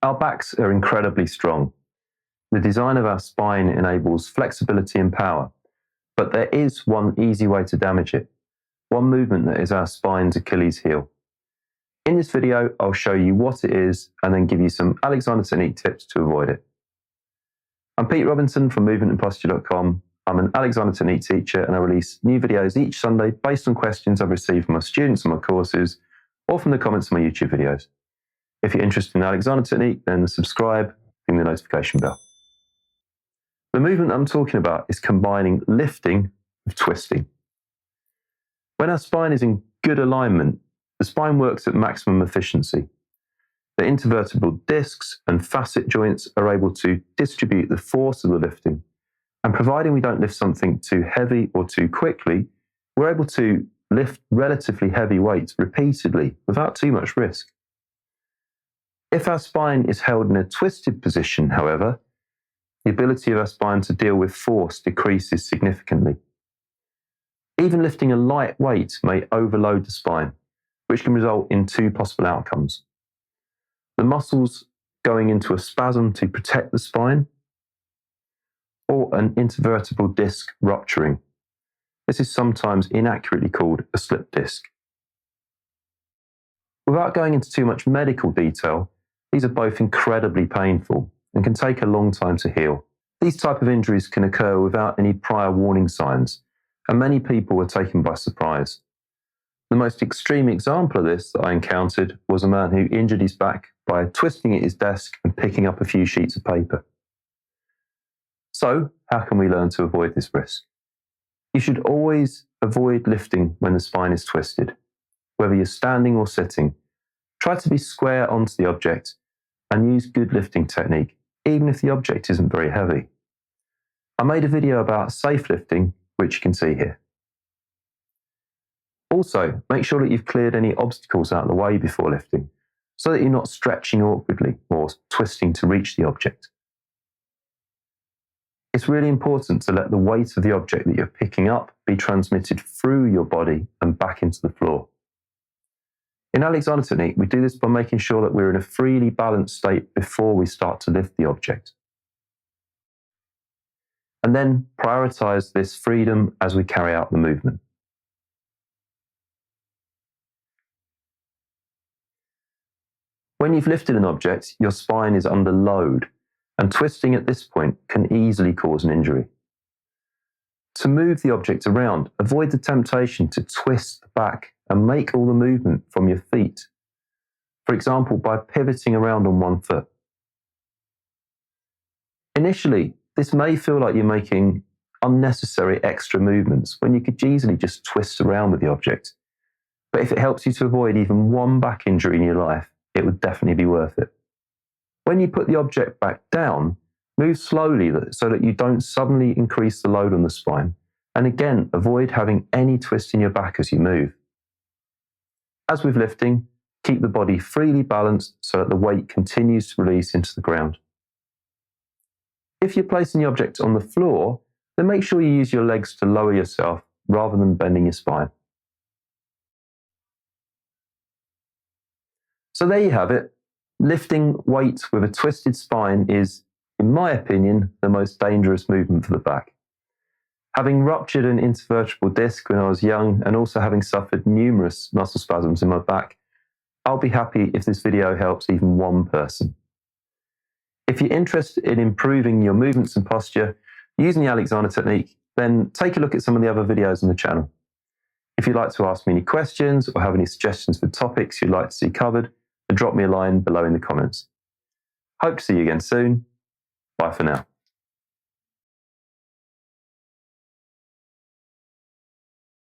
Our backs are incredibly strong. The design of our spine enables flexibility and power, but there is one easy way to damage it, one movement that is our spine's Achilles heel. In this video, I'll show you what it is and then give you some Alexander technique tips to avoid it. I'm Pete Robinson from movementandposture.com. I'm an Alexander technique teacher and I release new videos each Sunday based on questions I've received from my students on my courses or from the comments on my YouTube videos. If you're interested in Alexander technique, then subscribe, ring the notification bell. The movement I'm talking about is combining lifting with twisting. When our spine is in good alignment, the spine works at maximum efficiency. The intervertebral discs and facet joints are able to distribute the force of the lifting, and providing we don't lift something too heavy or too quickly, we're able to lift relatively heavy weights repeatedly without too much risk. If our spine is held in a twisted position, however, the ability of our spine to deal with force decreases significantly. Even lifting a light weight may overload the spine, which can result in two possible outcomes. The muscles going into a spasm to protect the spine, or an intervertebral disc rupturing. This is sometimes inaccurately called a slip disc. Without going into too much medical detail, these are both incredibly painful and can take a long time to heal. These type of injuries can occur without any prior warning signs, and many people were taken by surprise. The most extreme example of this that I encountered was a man who injured his back by twisting at his desk and picking up a few sheets of paper. So, how can we learn to avoid this risk? You should always avoid lifting when the spine is twisted. Whether you're standing or sitting, try to be square onto the object and use good lifting technique, even if the object isn't very heavy. I made a video about safe lifting, which you can see here. Also, make sure that you've cleared any obstacles out of the way before lifting, so that you're not stretching awkwardly or twisting to reach the object. It's really important to let the weight of the object that you're picking up be transmitted through your body and back into the floor. In Alexander technique, we do this by making sure that we're in a freely balanced state before we start to lift the object. And then prioritize this freedom as we carry out the movement. When you've lifted an object, your spine is under load, and twisting at this point can easily cause an injury. To move the object around, avoid the temptation to twist the back and make all the movement from your feet. For example, by pivoting around on one foot. Initially, this may feel like you're making unnecessary extra movements when you could easily just twist around with the object. But if it helps you to avoid even one back injury in your life, it would definitely be worth it. When you put the object back down, move slowly so that you don't suddenly increase the load on the spine. And again, avoid having any twist in your back as you move. As with lifting, keep the body freely balanced so that the weight continues to release into the ground. If you're placing the object on the floor, then make sure you use your legs to lower yourself rather than bending your spine. So there you have it. Lifting weight with a twisted spine is, in my opinion, the most dangerous movement for the back. Having ruptured an intervertebral disc when I was young and also having suffered numerous muscle spasms in my back, I'll be happy if this video helps even one person. If you're interested in improving your movements and posture using the Alexander technique, then take a look at some of the other videos on the channel. If you'd like to ask me any questions or have any suggestions for topics you'd like to see covered, then drop me a line below in the comments. Hope to see you again soon. Bye for now.